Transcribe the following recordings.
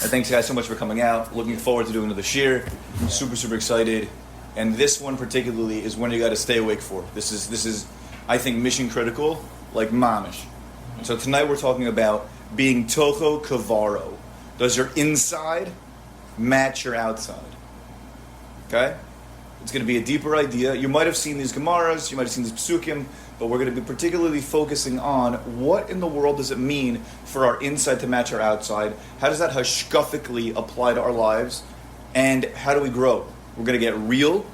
Thanks guys so much for coming out. Looking forward to doing another shiur. I'm super excited. And this one particularly is one you got to stay awake for. This is I think mission critical, like mamish. And so tonight we're talking about being Tocho, Kevaro. Does your inside match your outside? Okay? It's going to be a deeper idea. You might have seen these Gemaras, you might have seen these Psukim, but we're going to be particularly focusing on what in the world does it mean for our inside to match our outside? How does that hashkafically apply to our lives? And how do we grow? We're going to get real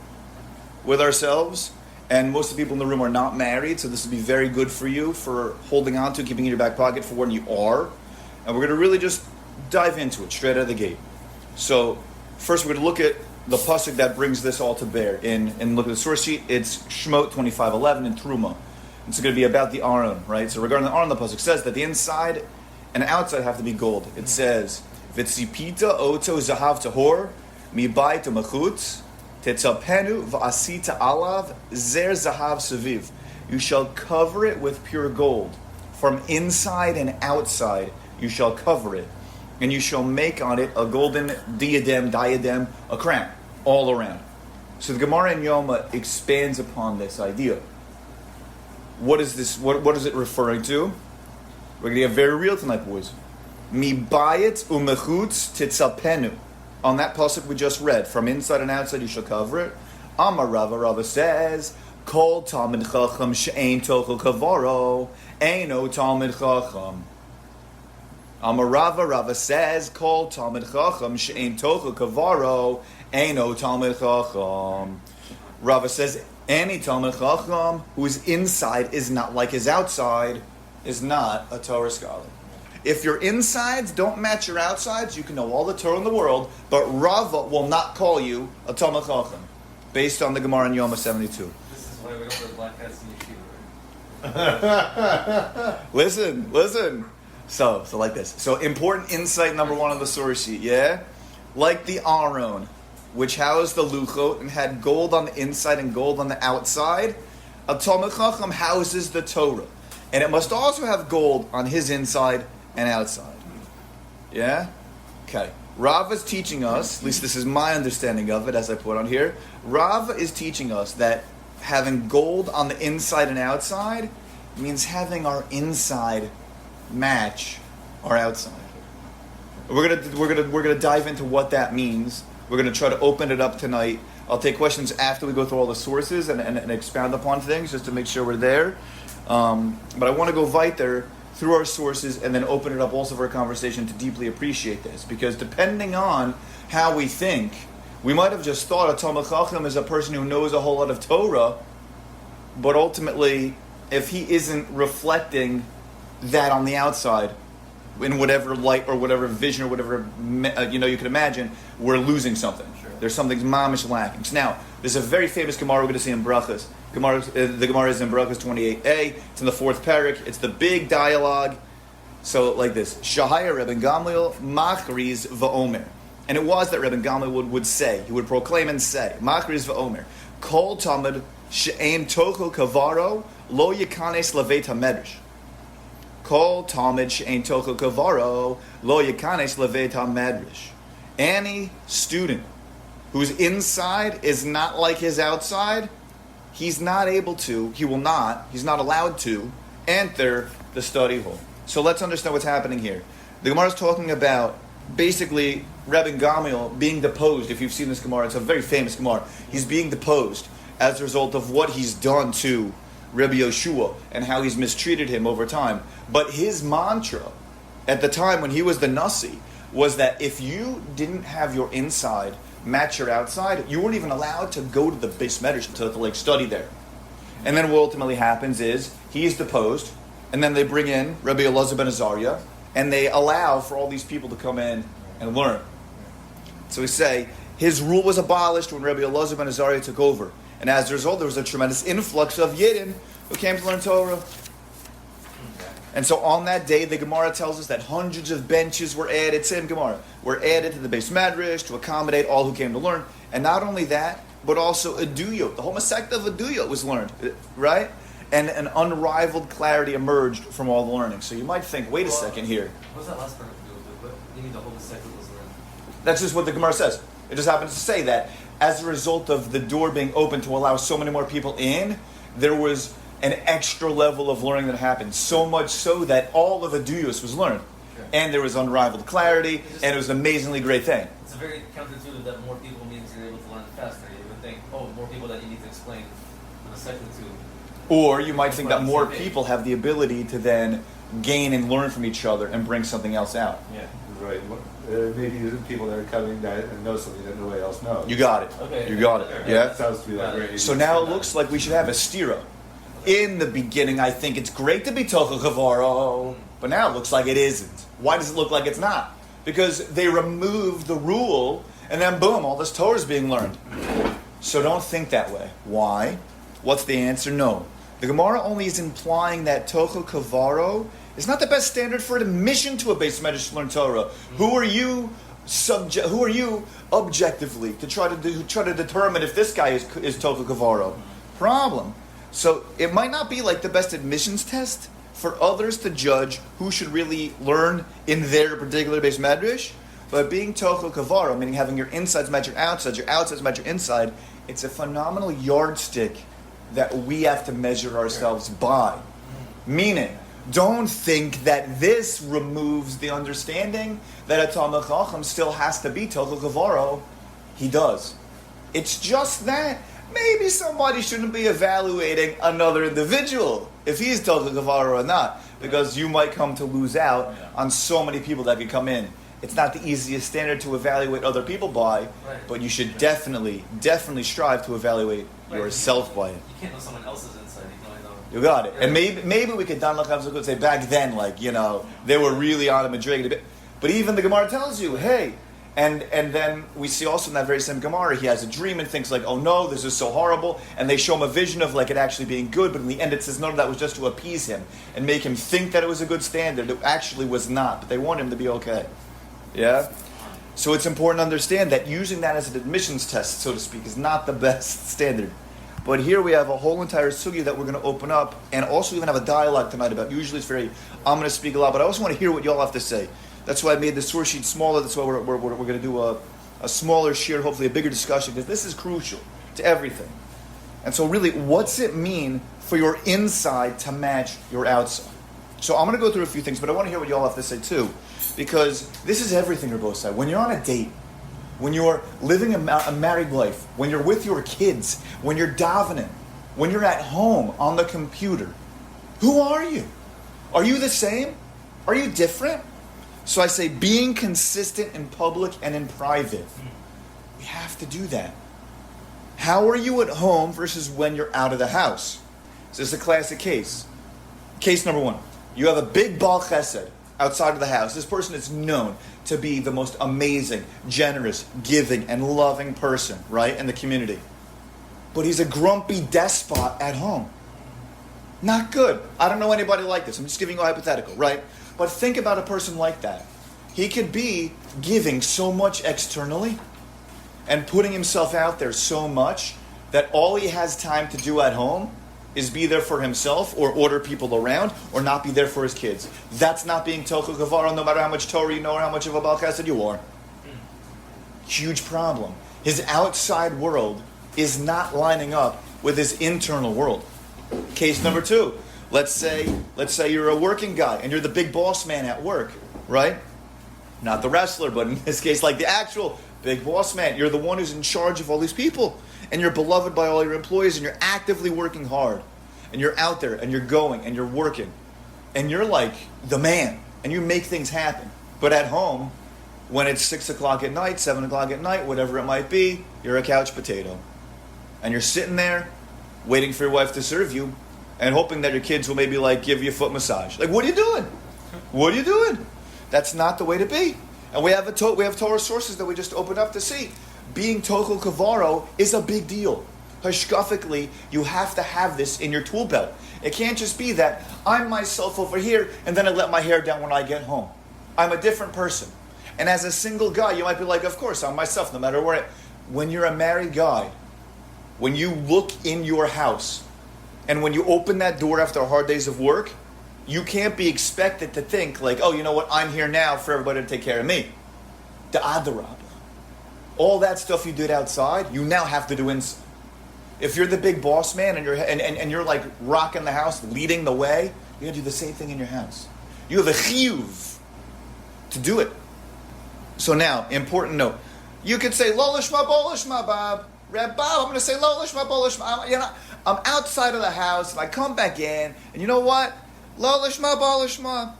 with ourselves. And most of the people in the room are not married, so this will be very good for you for holding on to, keeping in your back pocket for when you are. And we're going to really just dive into it straight out of the gate. So first we're going to look at the pasuk that brings this all to bear. And look at the source sheet. It's Shemot 25:11 in Truma. It's going to be about the Aron, right? So regarding the Aron, the pasuk says that the inside and outside have to be gold. It says, "V'tzipita oto zahav tahor mibayit umachutz tetzapenu v'asita alav zer zahav saviv." You shall cover it with pure gold, from inside and outside. You shall cover it, and you shall make on it a golden diadem, a crown, all around. So the Gemara in Yoma expands upon this idea. What is this? What is it referring to? We're going to get very real tonight, boys. Mi bayit umechutz titzapenu. On that pasuk we just read, from inside and outside you shall cover it. Amar Rava says, Kol Talmid Chacham she'ein Tocho Kevaro, eino Talmid Chacham. Amar Rava says, Kol Talmid Chacham she'ein Tocho Kevaro, eino Talmid Chacham. Rava says, any Talmid Chacham whose inside is not like his outside is not a Torah scholar. If your insides don't match your outsides, you can know all the Torah in the world, but Rava will not call you a Talmid Chacham, based on the Gemara in Yoma 72. This is why we don't wear black hats in the shiur. Listen. So like this. So important insight number one on the source sheet, yeah? Like the Aron, which housed the luchot and had gold on the inside and gold on the outside, a Talmid Chacham houses the Torah. And it must also have gold on his inside and outside. Yeah? Okay. Rava is teaching us, at least this is my understanding of it as I put on here, Rava is teaching us that having gold on the inside and outside means having our inside match our outside. We're gonna dive into what that means. We're going to try to open it up tonight. I'll take questions after we go through all the sources and expound upon things just to make sure we're there. But I want to go weiter through our sources and then open it up also for a conversation to deeply appreciate this. Because depending on how we think, we might have just thought a Talmid Chacham is a person who knows a whole lot of Torah, but ultimately, if he isn't reflecting that on the outside, in whatever light or whatever vision or whatever you can imagine, we're losing something. Sure. There's something mamish lacking. So now, there's a very famous Gemara we're going to see in Barocas. The Gemara is in Barocas 28a. It's in the 4th parak. It's the big dialogue. So like this: Shahaya Rabbi Gamliel Machriz va'omer. And it was that Rabbi Gamliel would say, he would proclaim and say, Machriz va'omer, Kol Talmid she'ein Tocho Kevaro lo yikanes levet hamedrash. Kol Talmid she'ein Tocho Kevaro lo yikanes levet hamedrash. Any student whose inside is not like his outside, he's not allowed to enter the study hall. So let's understand what's happening here. The Gemara is talking about basically Rabbi Gamliel being deposed. If you've seen this Gemara, it's a very famous Gemara. He's being deposed as a result of what he's done to Rabbi Yoshua and how he's mistreated him over time. But his mantra at the time when he was the Nasi was that if you didn't have your inside match your outside, you weren't even allowed to go to the Beis Medrash to study there. And then what ultimately happens is he is deposed, and then they bring in Rabbi Elazar ben Azariah, and they allow for all these people to come in and learn. So we say his rule was abolished when Rabbi Elazar ben Azariah took over, and as a result, there was a tremendous influx of Yidden who came to learn Torah. And so on that day, the Gemara tells us that hundreds of benches were added, same Gemara, were added to the Beis Medrash to accommodate all who came to learn. And not only that, but also Aduyot. The whole Masechta of Aduyot was learned, right? And an unrivaled clarity emerged from all the learning. So you might think, wait a second here. What was that last part? You need the whole second was learned. That's just what the Gemara says. It just happens to say that as a result of the door being open to allow so many more people in, there was an extra level of learning that happened. So much so that all of the duyos was learned. Sure. And there was unrivaled clarity, and it was an amazingly great thing. It's a very counterintuitive that more people means you're able to learn faster. You would think, oh, more people that you need to explain in a second to. Or you might think that more people have the ability to then gain and learn from each other and bring something else out. Yeah. Right. Maybe there's people that are coming that and know something that nobody else knows. You got it. Okay. You got it. Sure. Yeah? That sounds to be like great. So now it looks like we should have a stira. In the beginning, I think it's great to be Tocho Kevaro, but now it looks like it isn't. Why does it look like it's not? Because they removed the rule, and then boom, all this Torah is being learned. So don't think that way. Why? What's the answer? No. The Gemara only is implying that Tocho Kevaro is not the best standard for admission to a base medrash to learn Torah. Who are you objectively to try to determine if this guy is Tocho Kevaro? Problem. So it might not be like the best admissions test for others to judge who should really learn in their particular base medrash, but being Tocho Kevaro, meaning having your insides match your outsides match your inside, it's a phenomenal yardstick that we have to measure ourselves by. Meaning, don't think that this removes the understanding that a Talmid Chacham still has to be Tocho Kevaro. He does. It's just that maybe somebody shouldn't be evaluating another individual if he's Tocho Kevaro or not, because you might come to lose out on so many people that could come in. It's not the easiest standard to evaluate other people by, but you should definitely strive to evaluate yourself by it. You can't know someone else's insight. You can only know. You got it. And maybe we could could say back then, like, you know, they were really on a Madrid a bit. But even the Gemara tells you, hey, and then we see also in that very same Gemara, he has a dream and thinks like, oh no, this is so horrible. And they show him a vision of like it actually being good, but in the end it says none of that was just to appease him and make him think that it was a good standard. It actually was not, but they want him to be okay. Yeah? So it's important to understand that using that as an admissions test, so to speak, is not the best standard. But here we have a whole entire sugya that we're going to open up, and also even have a dialogue tonight about. Usually it's I'm going to speak a lot, but I also want to hear what y'all have to say. That's why I made the source sheet smaller. That's why we're going to do a smaller shiur, hopefully a bigger discussion, because this is crucial to everything. And so really, what's it mean for your inside to match your outside? So I'm going to go through a few things, but I want to hear what y'all have to say too, because this is everything on both sides. When you're on a date, when you're living a married life, when you're with your kids, when you're davening, when you're at home on the computer, who are you? Are you the same? Are you different? So I say being consistent in public and in private. We have to do that. How are you at home versus when you're out of the house? So this is a classic case. Case number one. You have a big Baal Chesed outside of the house. This person is known to be the most amazing, generous, giving, and loving person, right, in the community. But he's a grumpy despot at home. Not good. I don't know anybody like this. I'm just giving you a hypothetical, right? But think about a person like that. He could be giving so much externally and putting himself out there so much that all he has time to do at home is be there for himself or order people around or not be there for his kids. That's not being Tocho Kevaro, no matter how much Torah you know or how much of a Baal Chesed you are. Huge problem. His outside world is not lining up with his internal world. Case number two. Let's say you're a working guy and you're the big boss man at work, right? Not the wrestler, but in this case, like the actual big boss man. You're the one who's in charge of all these people. And you're beloved by all your employees, and you're actively working hard. And you're out there, and you're going, and you're working. And you're like the man, and you make things happen. But at home, when it's 6 o'clock at night, 7 o'clock at night, whatever it might be, you're a couch potato. And you're sitting there, waiting for your wife to serve you, and hoping that your kids will maybe like give you a foot massage. Like, what are you doing? What are you doing? That's not the way to be. And we have Torah sources that we just opened up to see. Being Tocho Kevaro is a big deal. Hashkafically, you have to have this in your tool belt. It can't just be that I'm myself over here and then I let my hair down when I get home. I'm a different person. And as a single guy, you might be like, of course, I'm myself no matter where. When you're a married guy, when you look in your house and when you open that door after hard days of work, you can't be expected to think like, oh, you know what, I'm here now for everybody to take care of me. The adarabah. All that stuff you did outside, you now have to do inside. If you're the big boss man and you're like rocking the house, leading the way, you gotta do the same thing in your house. You have a chiyuv to do it. So now, important note. You could say, Lo lishma bo lishma, Bob. Reb Bob, I'm going to say, Lo lishma bo lishma. I'm outside of the house, and I come back in, and you know what? Lo lishma bo lishma.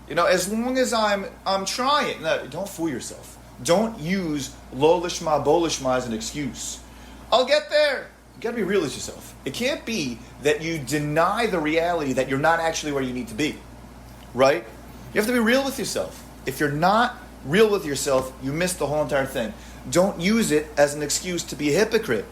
As long as I'm trying. No, don't fool yourself. Don't use Lo lishma bo lishma as an excuse. I'll get there. You got to be real with yourself. It can't be that you deny the reality that you're not actually where you need to be. Right? You have to be real with yourself. If you're not real with yourself, you miss the whole entire thing. Don't use it as an excuse to be a hypocrite.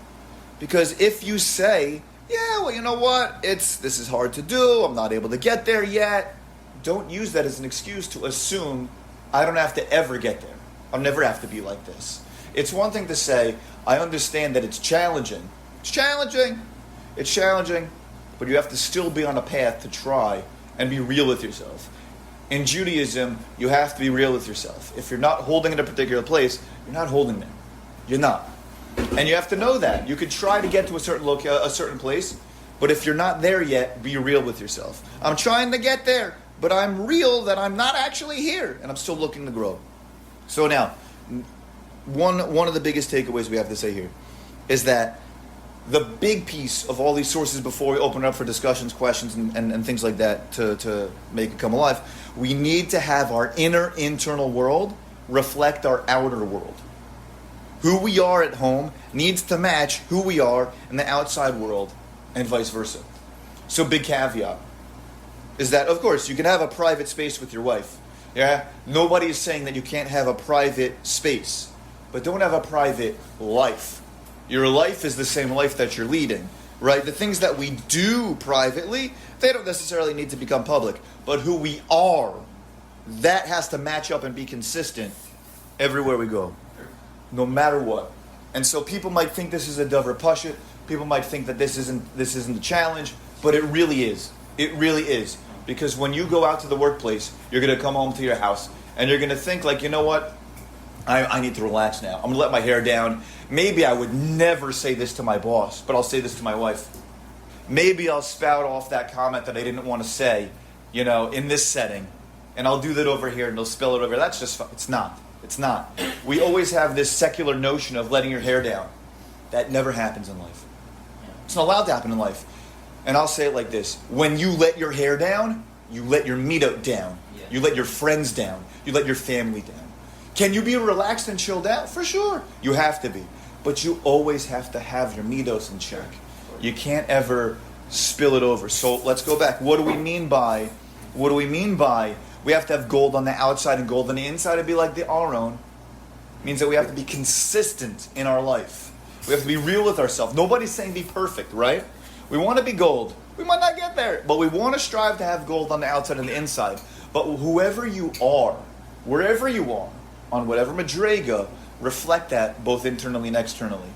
Because if you say, yeah, well, you know what? This is hard to do. I'm not able to get there yet. Don't use that as an excuse to assume I don't have to ever get there. I'll never have to be like this. It's one thing to say, I understand that it's challenging. It's challenging, but you have to still be on a path to try and be real with yourself. In Judaism, you have to be real with yourself. If you're not holding in a particular place, you're not holding there. You're not. And you have to know that. You could try to get to a certain place, but if you're not there yet, be real with yourself. I'm trying to get there, but I'm real that I'm not actually here, and I'm still looking to grow. So now, one of the biggest takeaways we have to say here is that the big piece of all these sources before we open it up for discussions, questions, and things like that to make it come alive, we need to have our internal world reflect our outer world. Who we are at home needs to match who we are in the outside world, and vice versa. So big caveat is that, of course, you can have a private space with your wife. Yeah? Nobody is saying that you can't have a private space, but don't have a private life. Your life is the same life that you're leading, right? The things that we do privately, they don't necessarily need to become public. But who we are, that has to match up and be consistent everywhere we go, no matter what. And so people might think this is a davar pashut. People might think that this isn't a challenge, but it really is. It really is. Because when you go out to the workplace, you're going to come home to your house, and you're going to think like, you know what? I need to relax now. I'm going to let my hair down. Maybe I would never say this to my boss, but I'll say this to my wife. Maybe I'll spout off that comment that I didn't want to say, in this setting. And I'll do that over here, and they'll spill it over. That's just fun. It's not. It's not. We always have this secular notion of letting your hair down. That never happens in life. It's not allowed to happen in life. And I'll say it like this. When you let your hair down, you let your meat down. Yeah. You let your friends down. You let your family down. Can you be relaxed and chilled out? For sure. You have to be. But you always have to have your midos in check. You can't ever spill it over. So let's go back. What do we mean by we have to have gold on the outside and gold on the inside to be like the Aron? It means that we have to be consistent in our life. We have to be real with ourselves. Nobody's saying be perfect, right? We want to be gold. We might not get there, but we want to strive to have gold on the outside and the inside. But whoever you are, wherever you are, on whatever madrega, reflect that both internally and externally.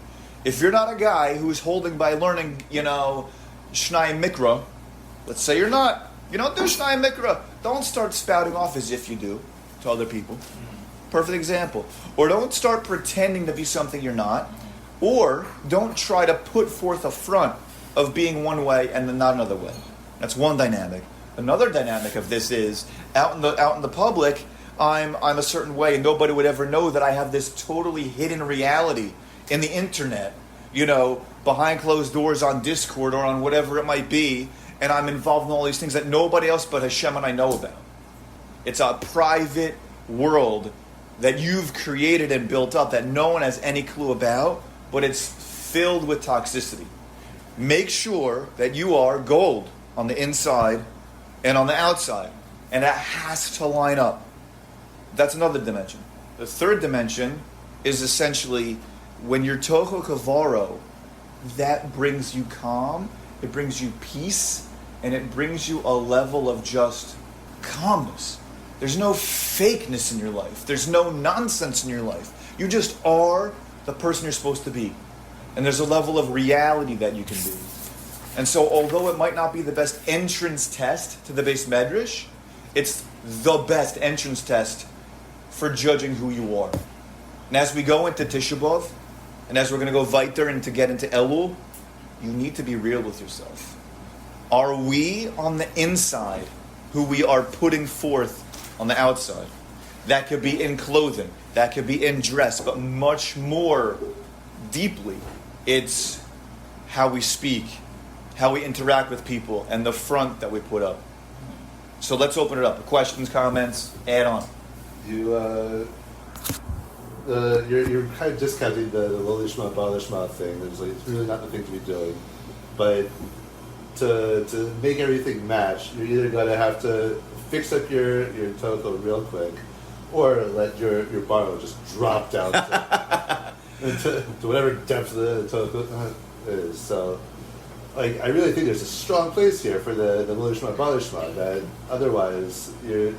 If you're not a guy who's holding by learning, Shnai Mikra, let's say you're not. You don't do Shnai Mikra. Don't start spouting off as if you do to other people. Perfect example. Or don't start pretending to be something you're not. Or don't try to put forth a front of being one way and then not another way. That's one dynamic. Another dynamic of this is out in the public, I'm a certain way, and nobody would ever know that I have this totally hidden reality in the internet, behind closed doors on Discord or on whatever it might be, and I'm involved in all these things that nobody else but Hashem and I know about. It's a private world that you've created and built up that no one has any clue about, but it's filled with toxicity. Make sure that you are gold on the inside and on the outside, and that has to line up. That's another dimension. The third dimension is essentially when you're Tocho Kevaro, that brings you calm, it brings you peace, and it brings you a level of just calmness. There's no fakeness in your life. There's no nonsense in your life. You just are the person you're supposed to be. And there's a level of reality that you can be. And so, although it might not be the best entrance test to the base medrash, it's the best entrance test for judging who you are. And as we go into Tisha B'Av, and as we're going to go weiter and to get into Elul, you need to be real with yourself. Are we on the inside who we are putting forth on the outside? That could be in clothing, that could be in dress, but much more deeply, it's how we speak, how we interact with people, and the front that we put up. So let's open it up. Questions, comments, add on. You're kind of discounting the lo lishma, ba lishma thing. It's really not the thing to be doing. But to make everything match, you're either going to have to fix up your Tocho real quick, or let your baro just drop down to whatever depth the Tocho is. So, like, I really think there's a strong place here for the lo lishma, ba lishma, that otherwise you're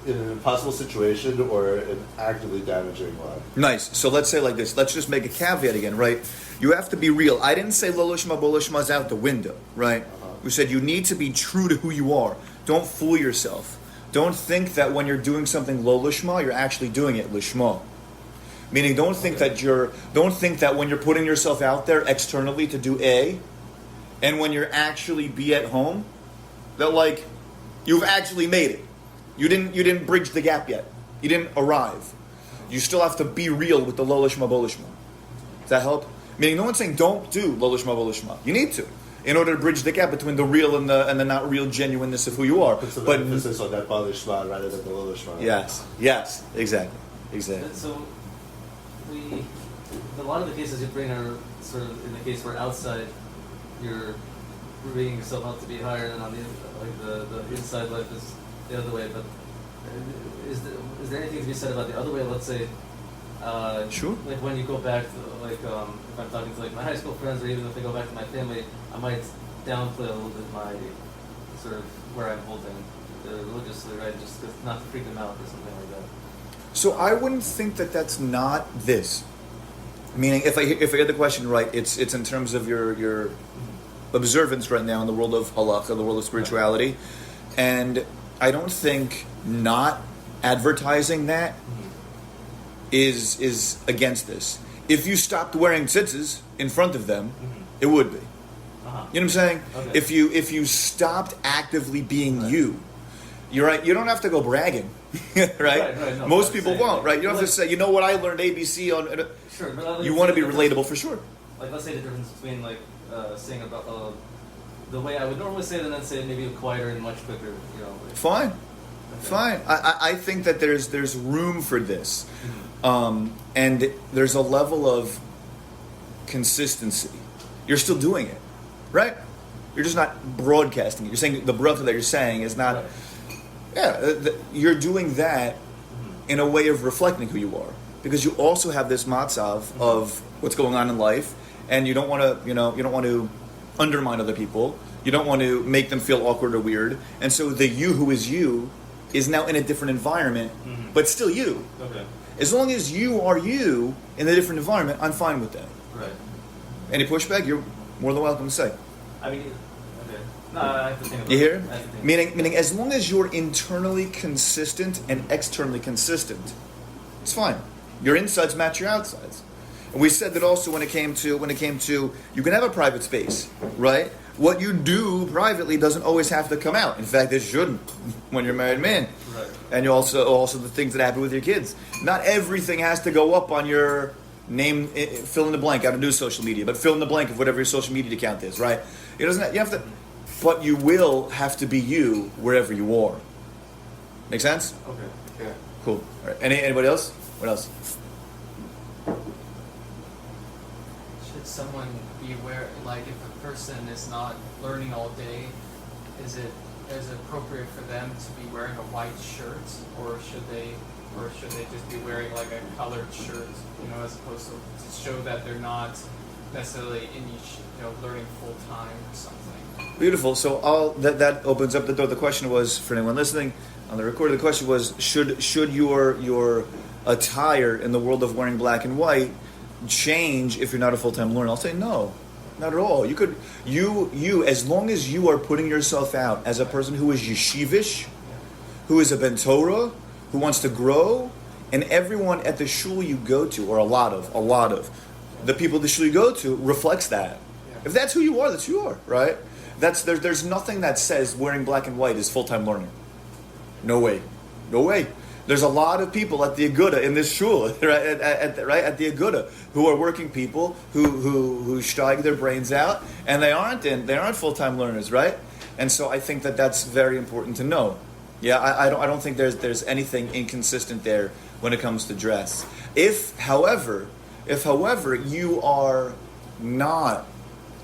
in an impossible situation or an actively damaging one. Nice. So let's say like this. Let's just make a caveat again, right? You have to be real. I didn't say lo lishma, bo lishma is out the window, right? We said you need to be true to who you are. Don't fool yourself. Don't think that when you're doing something lo lishma, you're actually doing it lishma. Meaning, don't think that when you're putting yourself out there externally to do A, and when you're actually be at home, that like you've actually made it. You didn't bridge the gap yet. You didn't arrive. You still have to be real with the lo lishma, bo lishma. Does that help? Meaning, no one's saying don't do lo lishma, bo lishma. You need to, in order to bridge the gap between the real and the not real genuineness of who you are. Put some but emphasis on that ba lishma rather than the lo lishma. Yes, exactly. So a lot of the cases you bring are sort of in the case where outside you're bringing yourself out to be higher, and on the inside life is the other way. But is there anything to be said about the other way? Let's say, sure. Like when you go back to if I'm talking to like my high school friends, or even if I go back to my family, I might downplay a little bit my sort of where I'm holding religiously, right? Just not to freak them out or something like that. So I wouldn't think that that's not this. Meaning, if I get the question right, it's in terms of your observance right now in the world of halakha, the world of spirituality, and I don't think not advertising that is against this. If you stopped wearing tzitzis in front of them, it would be. You know what I'm saying? Okay. If you stopped actively being you, you're right. You don't have to go bragging, right? Right, no, Most people won't, right? You don't have to say, you know what, I learned ABC on. Sure, but You want to be relatable for sure. Like, let's say the difference between saying about the way I would normally say it, and then say it maybe quieter and much quicker. You know. Like, Fine. okay. Fine. I think that there's room for this, and there's a level of consistency. You're still doing it, right? You're just not broadcasting it. You're saying the bracha that you're saying is not. Right. Yeah, you're doing that in a way of reflecting who you are, because you also have this matzav of what's going on in life, and you don't want to undermine other people. You don't want to make them feel awkward or weird, and so the you who is you is now in a different environment, but still you. Okay. As long as you are you in a different environment, I'm fine with that. Right. Any pushback, you're more than welcome to say. I mean, okay. No, I have to think about You hear? it. I have to think. Meaning, as long as you're internally consistent and externally consistent, it's fine. Your insides match your outsides. And we said that also when it came to you can have a private space, right? What you do privately doesn't always have to come out. In fact, it shouldn't when you're a married man. Right. And you also the things that happen with your kids. Not everything has to go up on your name, fill in the blank. I don't do social media, but fill in the blank of whatever your social media account is, right? It doesn't. You have to, but you will have to be you wherever you are. Make sense? Okay. Yeah. Cool. All right. Anybody else? What else? Should someone be aware, like if a person is not learning all day, is it appropriate for them to be wearing a white shirt, or should they just be wearing like a colored shirt, as opposed to show that they're not necessarily in each, learning full time or something. Beautiful. So that opens up the door. The question was, for anyone listening on the recording, the question was, should your attire in the world of wearing black and white change if you're not a full-time learner? I'll say no. Not at all. You as long as you are putting yourself out as a person who is yeshivish, who is a ben Torah, who wants to grow, and everyone at the shul you go to, or a lot of the people at the shul you go to reflects that. Yeah. If that's who you are, that's who you are, right? There's nothing that says wearing black and white is full-time learning. No way. There's a lot of people at the Aguda in this shul, right at the Aguda, who are working people who steig their brains out, and they aren't full-time learners, right? And so I think that's very important to know. Yeah, I don't think there's anything inconsistent there when it comes to dress. If however you are not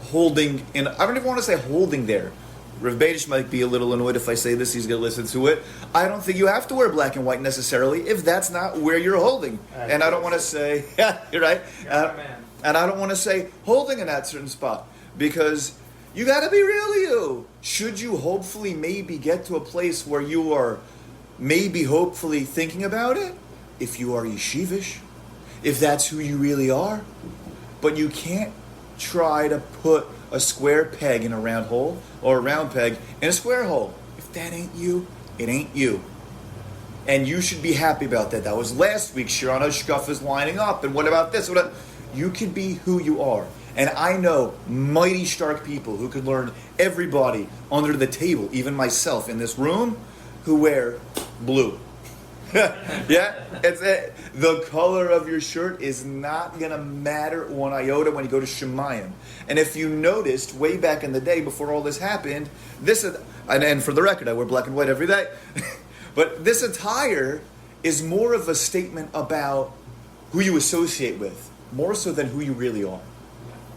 holding in, I don't even want to say holding there. Rav Bedish might be a little annoyed if I say this, he's going to listen to it. I don't think you have to wear black and white necessarily if that's not where you're holding. And I don't want to say, yeah, you're right. And I don't want to say holding in that certain spot, because you got to be real you. Should you hopefully maybe get to a place where you are maybe hopefully thinking about it, if you are yeshivish, if that's who you really are, but you can't try to put a square peg in a round hole, or a round peg in a square hole. If that ain't you, it ain't you. And you should be happy about that. That was last week's Shir on Shkuf is lining up. And what about this? You can be who you are. And I know mighty stark people who could learn everybody under the table, even myself in this room, who wear blue. Yeah, the color of your shirt is not going to matter one iota when you go to Shemayim. And if you noticed, way back in the day, before all this happened, and for the record, I wear black and white every day, but this attire is more of a statement about who you associate with, more so than who you really are.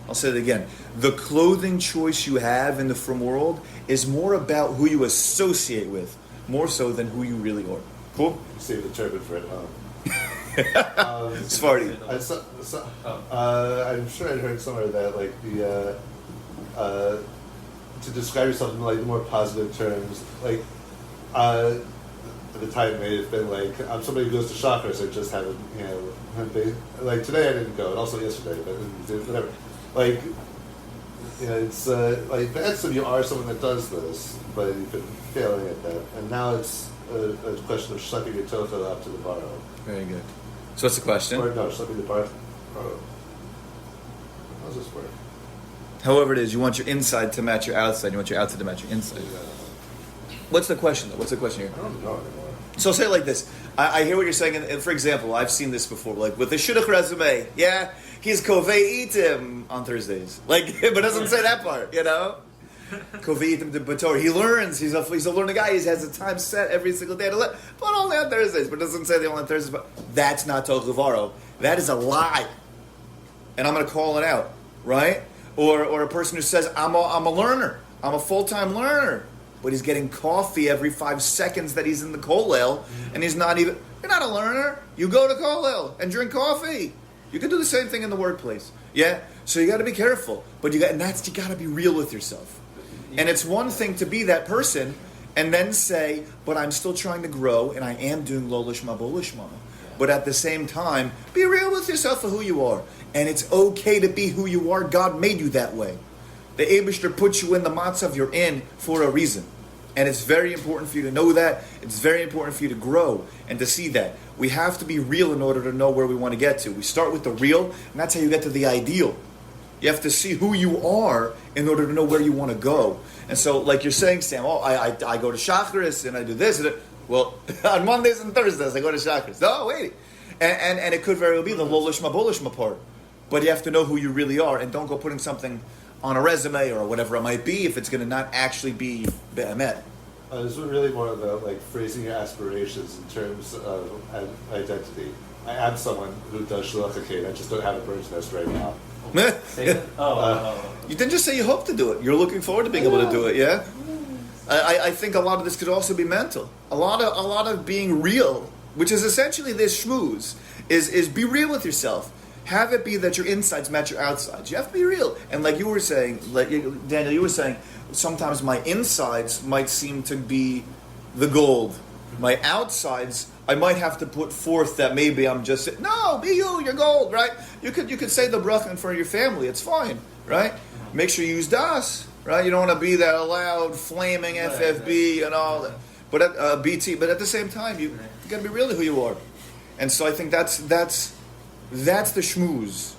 I'll say it again. The clothing choice you have in the frum world is more about who you associate with, more so than who you really are. Cool? Save the turban for it. Sfardi. I'm sure I'd heard somewhere that like to describe yourself in like the more positive terms, like at the time it may have been like I'm somebody who goes to chakras, so I just haven't, like today I didn't go, and also yesterday, but whatever. Like, it's like that's if you are someone that does this, but you've been failing at that, and now it's a question of schlepping your Tocho up to the baro. Very good. So what's the question? Or no, schlepping the baro. How does this work? However it is, you want your inside to match your outside. You want your outside to match your inside. What's the question, though? What's the question here? I don't know anymore. So say it like this. I hear what you're saying, and for example, I've seen this before, like with the shidduch resume. Yeah, he's kovei itim on Thursdays. Like, but doesn't say that part, you know? Kovei itim de bator. He learns. He's a learning guy. He has a time set every single day to learn, but only on Thursdays. But doesn't say the only on Thursdays. But that's not Kevaro. That is a lie, and I'm going to call it out, right? Or a person who says I'm a learner. I'm a full-time learner. But he's getting coffee every 5 seconds that he's in the kollel, and he's not even. You're not a learner. You go to kollel and drink coffee. You can do the same thing in the workplace. Yeah. So you got to be careful, but you got to be real with yourself. And it's one thing to be that person, and then say, "But I'm still trying to grow, and I am doing lo lishma bo lishma." But at the same time, be real with yourself for who you are, and it's okay to be who you are. God made you that way. The Eibishter put you in the matzav you're in for a reason. And it's very important for you to know that. It's very important for you to grow and to see that. We have to be real in order to know where we want to get to. We start with the real, and that's how you get to the ideal. You have to see who you are in order to know where you want to go. And so, like you're saying, Sam, I go to Chakras and I do this. And well, on Mondays and Thursdays I go to Chakras. No, wait. And it could very well be the lo lishma bo lishma part. But you have to know who you really are, and don't go putting something on a resume or whatever it might be if it's going to not actually be be'emet. This is really more about like phrasing your aspirations in terms of identity. I am someone who does shluch haked. I just don't have a bird's nest right now. Say that? You didn't just say you hope to do it. You're looking forward to being able to do it, yeah? I think a lot of this could also be mental. A lot of being real, which is essentially this schmooze, is be real with yourself. Have it be that your insides match your outsides. You have to be real. And like you were saying, Daniel, you were saying, sometimes my insides might seem to be the gold. My outsides, I might have to put forth that maybe I'm just, no, be you're gold, right? You could say the bracha in front of your family, it's fine, right? make sure you use das, right? You don't want to be that loud, flaming FFB and all that. But at BT, but at the same time, you got to be really who you are. And so I think that's the schmooze.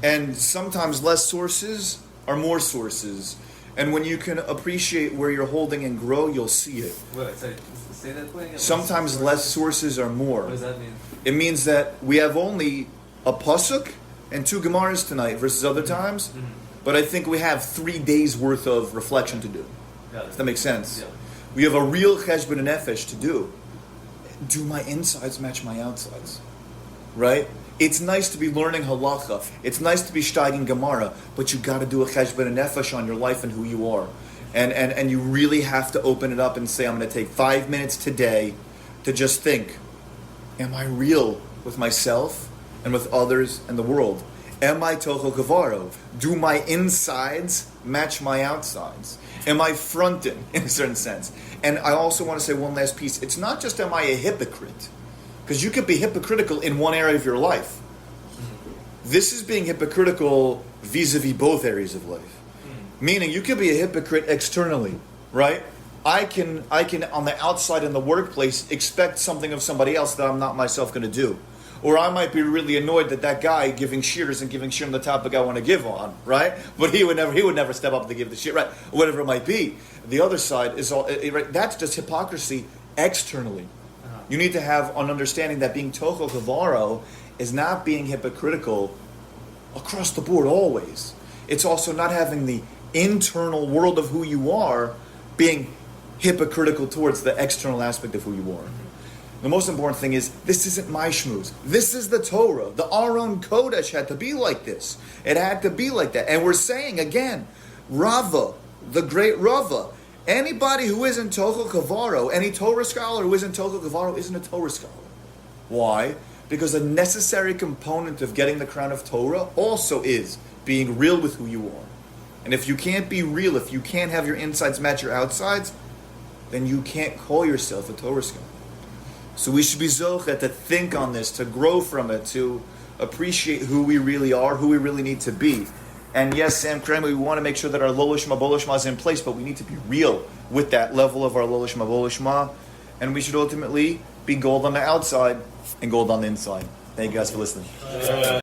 And sometimes less sources are more sources. And when you can appreciate where you're holding and grow, you'll see it. Wait, sorry, say that point again. Sometimes less sources are more. What does that mean? It means that we have only a pasuk and 2 gemaras tonight versus other times. Mm-hmm. But I think we have 3 days worth of reflection to do. Does that make sense? Yeah. We have a real cheshbon nefesh to do. Do my insides match my outsides? Right? It's nice to be learning halacha. It's nice to be steiging Gemara, but you got to do a cheshbon nefesh on your life and who you are, and you really have to open it up and say, I'm going to take 5 minutes today to just think: am I real with myself and with others and the world? Am I Tocho Kevaro? Do my insides match my outsides? Am I fronting in a certain sense? And I also want to say one last piece. It's not just am I a hypocrite? Because you could be hypocritical in one area of your life. This is being hypocritical vis-a-vis both areas of life. Meaning you could be a hypocrite externally, right? I can on the outside in the workplace expect something of somebody else that I'm not myself going to do. Or I might be really annoyed that guy giving shiur isn't giving shiur on the topic I want to give on, right? But he would never step up to give the shiur, right? Whatever it might be. The other side is all right. That's just hypocrisy externally. You need to have an understanding that being Tocho Kevaro is not being hypocritical across the board always. It's also not having the internal world of who you are being hypocritical towards the external aspect of who you are. The most important thing is, this isn't my shmooze. This is the Torah. The Aron Kodesh had to be like this. It had to be like that. And we're saying, again, Rava, the great Rava, anybody who isn't Tocho Kevaro, any Torah scholar who isn't Tocho Kevaro isn't a Torah scholar. Why? Because a necessary component of getting the crown of Torah also is being real with who you are. And if you can't be real, if you can't have your insides match your outsides, then you can't call yourself a Torah scholar. So we should be zochet to think on this, to grow from it, to appreciate who we really are, who we really need to be. And yes, Sam Kramer, we want to make sure that our Lo Lishma Bo Lishma is in place, but we need to be real with that level of our Lo Lishma Bo Lishma. And we should ultimately be gold on the outside and gold on the inside. Thank you guys for listening.